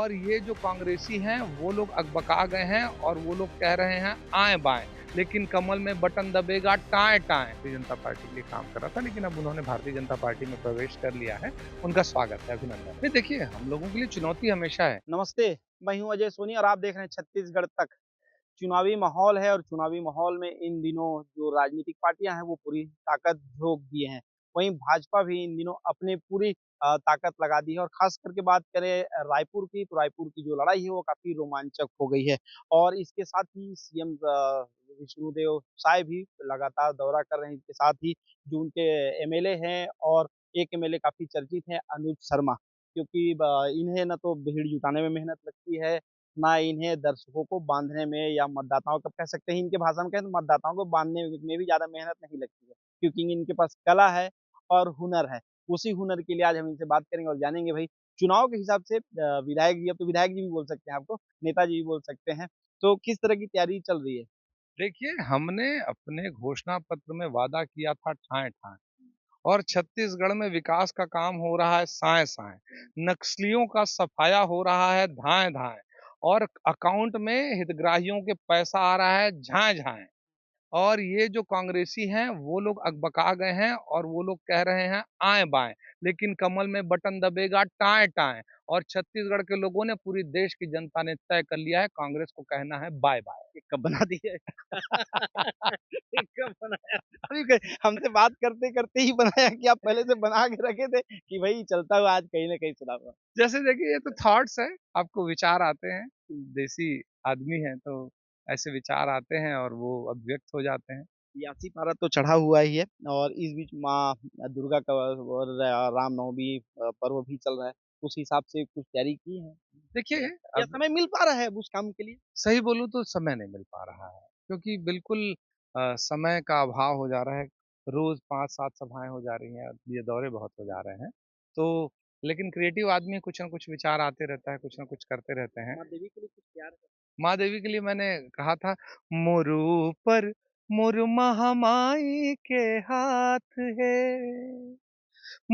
और ये जो कांग्रेसी हैं वो लोग अकबका गए हैं और वो लोग कह रहे हैं आएं बाएं, लेकिन कमल में बटन दबेगा टाएं टाएं। भारतीय जनता पार्टी के लिए काम कर रहा था, लेकिन अब उन्होंने भारतीय जनता पार्टी में प्रवेश कर लिया है। उनका स्वागत है, अभिनंदन। नहीं, देखिए, हम लोगों के लिए चुनौती हमेशा है। नमस्ते, मैं हूँ अजय सोनी और आप देख रहे हैं छत्तीसगढ़ तक। चुनावी माहौल है और चुनावी माहौल में इन दिनों जो राजनीतिक पार्टियाँ हैं, वो पूरी ताकत झोंक दिए हैं। वहीं भाजपा भी इन दिनों अपनी पूरी ताकत लगा दी है और ख़ास करके बात करें रायपुर की, तो रायपुर की जो लड़ाई है, वो काफ़ी रोमांचक हो गई है। और इसके साथ ही सीएम विष्णुदेव साय भी लगातार दौरा कर रहे हैं। इसके साथ ही जो उनके एमएलए हैं और एक एमएलए काफ़ी चर्चित हैं, अनुज शर्मा, क्योंकि इन्हें ना तो भीड़ जुटाने में मेहनत लगती है, ना इन्हें दर्शकों को बाँधने में या मतदाताओं को कह सकते हैं इनके भाषा में कहें तो मतदाताओं को बाँधने में भी ज़्यादा मेहनत नहीं लगती है, क्योंकि इनके पास कला है और हुनर है। उसी हुनर के लिए आज हम इनसे बात करेंगे और जानेंगे भई चुनाव के हिसाब से विधायक जी अब तो विधायक जी भी बोल सकते हैं आपको, नेताजी भी बोल सकते हैं, तो किस तरह की तैयारी चल रही है? देखिए, हमने अपने घोषणा पत्र में वादा किया था ठाएं ठाएं, और छत्तीसगढ़ में विकास का काम हो रहा है साएं-साएं। नक्सलियों का सफाया हो रहा है धाएँ-धाएँ, और अकाउंट में हितग्राहियों के पैसा आ रहा है झाएँ-झाएँ। और ये जो कांग्रेसी हैं वो लोग अकबका गए हैं और वो लोग कह रहे हैं आएं बाएं, लेकिन कमल में बटन दबेगा टाएं टाएं। और छत्तीसगढ़ के लोगों ने, पूरी देश की जनता ने तय कर लिया है, कांग्रेस को कहना है बाय बाय। ये कब बना दिए? ये कब बनाया? अभी क हमसे बात करते-करते ही बनाया कि आप पहले से बना के रखे थे कि भई चलता हुआ आज कहीं न कहीं सुनाऊँगा? जैसे देखिए, ये तो थॉट्स है, आपको विचार आते हैं, देसी आदमी हैं तो ऐसे विचार आते हैं और वो अभिव्यक्त हो जाते हैं। सियासी पारा तो चढ़ा हुआ ही है और इस बीच माँ दुर्गा का और रामनवमी पर्व भी चल रहा है। उस हिसाब से कुछ तैयारी की है देखिए, या अब समय मिल पा रहा है अब उस काम के लिए? सही बोलूँ तो समय नहीं मिल पा रहा है, क्योंकि बिल्कुल समय का अभाव हो जा रहा है। रोज़ 5-7 सभाएँ हो जा रही हैं, ये दौरे बहुत हो जा रहे हैं। तो लेकिन क्रिएटिव आदमी, कुछ न कुछ विचार आते रहता है, कुछ न कुछ करते रहते हैं। माँ देवी के लिए कुछ तैयार कर माँ देवी के लिए मैंने कहा था, मोरू पर मोर महामाई के हाथ है,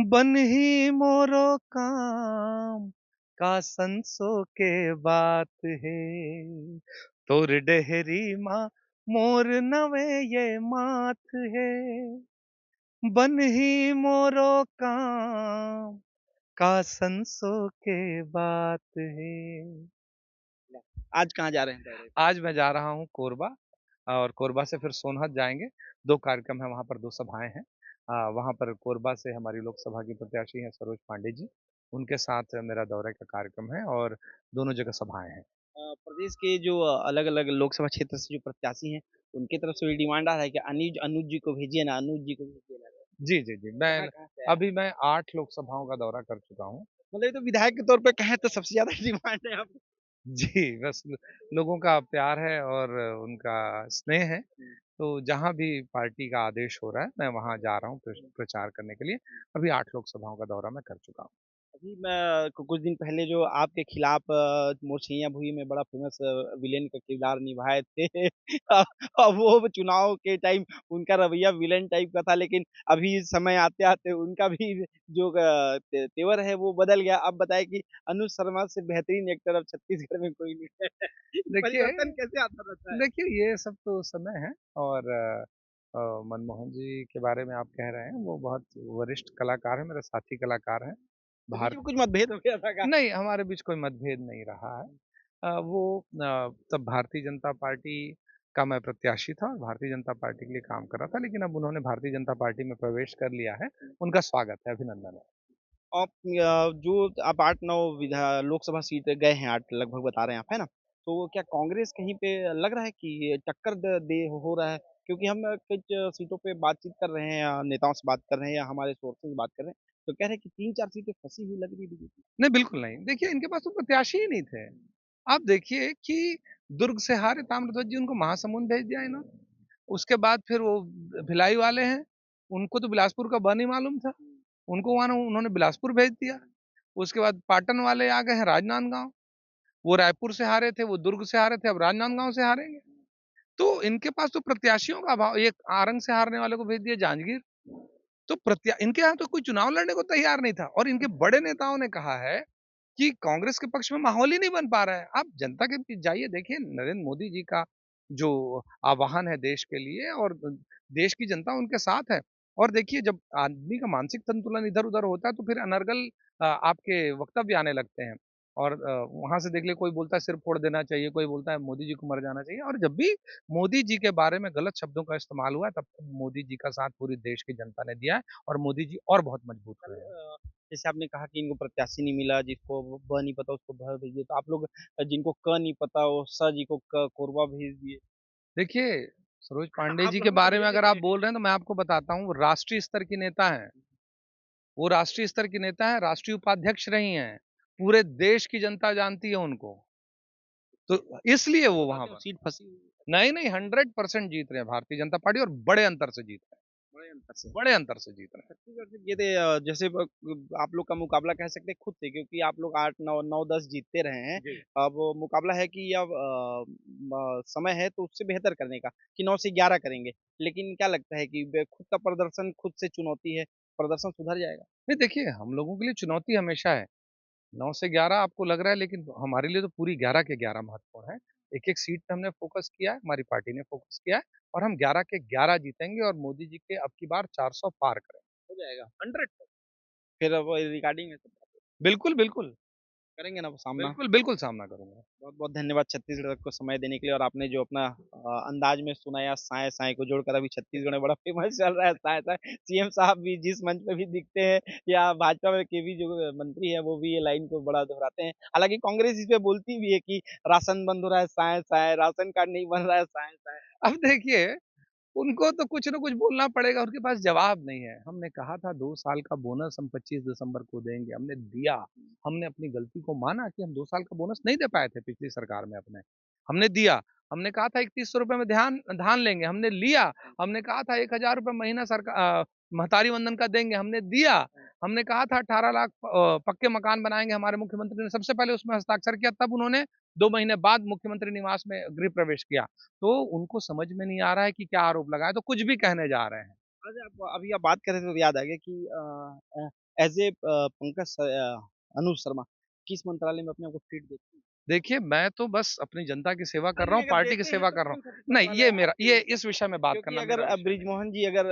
बन ही मोरो काम का संसो के बात है, तोर डेहरी माँ मोर नवे ये माथ है, बन ही मोरो काम का संसो के बात है। आज कहाँ जा रहे हैं दौरे पे? आज मैं जा रहा हूँ कोरबा, और कोरबा से फिर सोनहत जाएँगे। 2 कार्यक्रम हैं वहाँ पर, 2 सभाएँ हैं। वहाँ पर कोरबा से हमारी लोकसभा की प्रत्याशी हैं सरोज पांडे जी, उनके साथ मेरा दौरे का कार्यक्रम है, और दोनों जगह सभाएँ हैं। प्रदेश के जो अलग-अलग लोकसभा क्षेत्र से जो प्रत्याशी हैं, उनकी तरफ से भी डिमांड आ रहा है कि अनुज अनुज जी को भेजिए ना, अनुज जी को भेजिए ना। जी, जी, जी। कहाँ-कहाँ से आया है? अभी मैं 8 लोकसभाओं का दौरा कर चुका हूँ। मतलब ये तो विधायक के तौर पे कहें तो सबसे ज़्यादा डिमांड है आप जी, बस लोगों का प्यार है और उनका स्नेह है। तो जहाँ भी पार्टी का आदेश हो रहा है, मैं वहाँ जा रहा हूँ प्रचार करने के लिए। अभी 8 लोकसभाओं का दौरा मैं कर चुका हूँ। अभी मैं कुछ दिन पहले जो आपके खिलाफ मोरछैया भुई में बड़ा फ़ेमस विलेन का किरदार निभाए थे। वो चुनाव के टाइम उनका रवैया विलेन टाइप का था, लेकिन अभी समय आते-आते उनका भी जो तेवर है वो बदल गया। अब बताएँ कि अनुज शर्मा से बेहतरीन एक्टर अब छत्तीसगढ़ में कोई नहीं है। देखिए परिवर्तन कैसे आता रहता है? देखिए, ये सब तो समय है, और मनमोहन जी के बारे में आप कह रहे हैं, वो बहुत वरिष्ठ कलाकार हैं, मेरे साथी कलाकार हैं। तो बीच भारत में कुछ मतभेद हो गया था क्या? नहीं, हमारे बीच कोई मतभेद नहीं रहा है। वो तब भारतीय जनता पार्टी का मैं प्रत्याशी था और भारतीय जनता पार्टी के लिए काम कर रहा था, लेकिन अब उन्होंने भारतीय जनता पार्टी में प्रवेश कर लिया है। उनका स्वागत है, अभिनंदन है। आप जो आप 8-9 लोकसभा सीट गए हैं 8 लगभग बता रहे हैं आप, है ना? तो क्या कांग्रेस कहीं पे लग रहा है कि टक्कर द दे हो रहा है? क्योंकि हम कुछ सीटों पे बातचीत कर रहे हैं या नेताओं से बात कर रहे हैं या हमारे सोर्सेज़ से बात कर रहे हैं, तो कह रहे हैं कि 3-4 सीटें फँसी हुई लग रही है बीजेपी नहीं, बिल्कुल नहीं। देखिए, इनके पास तो प्रत्याशी ही नहीं थे। आप देखिए कि दुर्ग से हारे ताम्रध्वज जी, उनको महासमुंद भेज दिया इन्होंने। उसके बाद फिर वो भिलाई वाले हैं, उनको तो बिलासपुर का बन ही मालूम था। उनको वहाँ उन्होंने बिलासपुर भेज दिया। उसके बाद पाटन वाले आ गए हैं राजनांदगाँव। वो रायपुर से हारे थे, वो दुर्ग से हारे थे, अब राजनांदगाँव से हारेंगे। तो इनके पास तो प्रत्याशियों का अभाव। एक आरंग से हारने वाले को भेज दिया जांजगीर। तो इनके यहाँ तो कोई चुनाव लड़ने को तैयार नहीं था, और इनके बड़े नेताओं ने कहा है कि कांग्रेस के पक्ष में माहौल ही नहीं बन पा रहा है। आप जनता के बीच जाइए, देखिए नरेंद्र मोदी जी का जो आह्वान है देश के लिए, और देश की जनता उनके साथ है। और देखिए जब आदमी का मानसिक संतुलन इधर-उधर होता है तो फिर अनर्गल आपके वक्तव्य आने लगते हैं। और वहाँ से देख लीजिए, कोई बोलता है सिर फोड़ देना चाहिए, कोई बोलता है मोदी जी को मर जाना चाहिए, और जब भी मोदी जी के बारे में गलत शब्दों का इस्तेमाल हुआ है, तब मोदी जी का साथ पूरी देश की जनता ने दिया है और मोदी जी और बहुत मजबूत कल हुए हैं। जैसे आपने कहा कि इनको प्रत्याशी नहीं मिला, जिसको ब नहीं पता उसको भ भेज दिए, तो आप लोग जिनको क नहीं पता वो स जी को क कोरबा भेज दिए। देखिए, सरोज पांडे आप जी के लोगों को बारे में भेजे अगर आप थे। बोल रहे हैं तो मैं आपको बताता हूँ, वो राष्ट्रीय स्तर की नेता हैं। वो राष्ट्रीय स्तर की नेता हैं, राष्ट्रीय उपाध्यक्ष रही हैं। पूरे देश की जनता जानती है उनको। तो इसलिए वो वहाँ बाद में वो पर सीट फँसी हुई है, नहीं, 100% जीत रहे हैं भारतीय जनता पार्टी, और बड़े अंतर से जीत रहे हैं। बड़े अंतर से। बड़े अंतर से जीत रहे हैं। छत्तीसगढ़ से ये थे जैसे आप लोग का मुकाबला कह सकते हैं खुद से क्योंकि आप लोग 8, 9, 9-10 जीतते रहे हैं। जी। अब मुकाबला है कि अब समय है तो उससे बेहतर करने का कि 9 से 11 करेंगे। लेकिन क्या लगता है कि खुद का प्रदर्शन खुद से चुनौती है, प्रदर्शन सुधर जाएगा? नहीं देखिए, हम लोगों के लिए चुनौती हमेशा है। 9 से 11 आपको लग रहा है, लेकिन हमारे लिए तो पूरी 11 के 11 महत्वपूर्ण है। एक-एक सीट पे हमने फ़ोकस किया है, हमारी पार्टी ने फ़ोकस किया है, और हम 11 के 11 जीतेंगे और मोदी जी के अब की बार 400 पार करेंगे। हो जाएगा। 100%। फिर अब रिगार्डिंग में सब बिल्कुल, बिल्कुल। करेंगे ना वो सामना? बिल्कुल, बिल्कुल सामना करूँगा। बहुत-बहुत धन्यवाद छत्तीसगढ़ को समय देने के लिए और आपने जो अपना अंदाज में सुनाया साएँ साएँ को जोड़कर अभी छत्तीसगढ़ में बड़ा फेमस चल रहा है साएँ साएँ। सीएम साहब भी जिस मंच पे भी दिखते हैं या भाजपा में के भी जो मंत्री हैं वो भी ये लाइन को बड़ा दोहराते हैं। हालाँकि कांग्रेस इस पे बोलती भी है कि राशन बंद हो रहा है साएँ साएँ, राशन कार्ड नहीं बन रहा है साएँ साएँ। अब देखिए, उनको तो कुछ न कुछ बोलना पड़ेगा, उनके पास जवाब नहीं है। हमने कहा था 2 साल का बोनस हम 25 दिसंबर को देंगे, हमने दिया। हमने अपनी गलती को माना कि हम 2 साल का बोनस नहीं दे पाए थे पिछली सरकार में अपने, हमने दिया। हमने कहा था 3100 रुपए में धान लेंगे, हमने लिया। हमने कहा था 1000 रुपए महीना महतारी वंदन का देंगे, हमने दिया। हमने कहा था 18 लाख पक्के मकान बनाएँगे, हमारे मुख्यमंत्री ने सबसे पहले उसमें हस्ताक्षर किया, तब उन्होंने 2 महीने बाद मुख्यमंत्री निवास में गृह प्रवेश किया। तो उनको समझ में नहीं आ रहा है कि क्या आरोप लगाएँ, तो कुछ भी कहने जा रहे हैं। अच्छा आप अभी आप बात कर रहे थे तो याद आ गया कि एज़ ए अनुज शर्मा किस मंत्रालय में अपने आप को फिट देखते हैं? देखिए, मैं तो बस अपनी जनता की सेवा कर नहीं, रहा नहीं हूँ, अगर पार्टी की देते हैं सेवा तो कर रहा कौन-सा हूँ। नहीं, मंत्रालय ये मेरा आपके ये लिए इस विषय में बात क्योंकि करना अगर मेरा विषय नहीं है। बृजमोहन जी अगर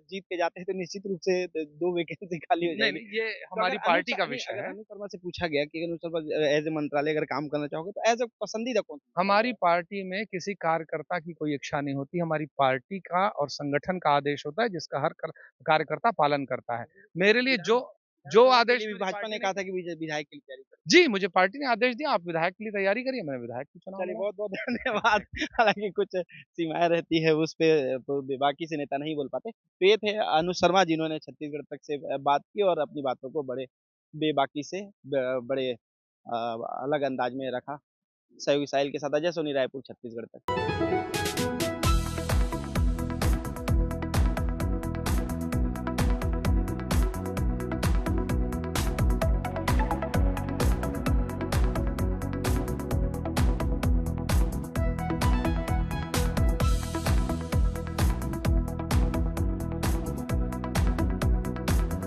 जीत के जाते हैं तो निश्चित रूप से 2 वैकेंसी खाली हो नहीं, जाएगी। नहीं, ये तो अगर हमारी पार्टी का नहीं विषय अगर है। अनु शर्मा से पूछा गया कि अनु शर्मा एज़ ए मंत्रालय अगर काम करना चाहोगे तो एज़ अ पसंदीदा कौन-सा मंत्रालय हमारी है? पार्टी में किसी कार्यकर्ता की कोई इच्छा नहीं होती, हमारी पार्टी का और संगठन का आदेश होता है, जिसका हर कार्यकर्ता पालन करता है। मेरे लिए जो जो विधानसभा के आदेश लिए भी मुझे भाजपा पार्टी ने ने कहा था कि विधायक के लिए तैयारी करो। जी, मुझे पार्टी ने आदेश दिया, आप विधायक के लिए तैयारी करिए, मैंने विधायक के चुनाव चलिए लड़ा। बहुत-बहुत धन्यवाद। हालाँकि कुछ सीमाएँ रहती है उस पे तो बाकी से नेता नहीं बोल पाते। तो ये थे अनु शर्मा जिन्होंने छत्तीसगढ़ तक से बात की और अपनी बातों को बड़े बेबाकी से बड़े अलग अंदाज में रखा। सहयोगी साहिल के साथ अजय सोनी रायपुर छत्तीसगढ़ तक।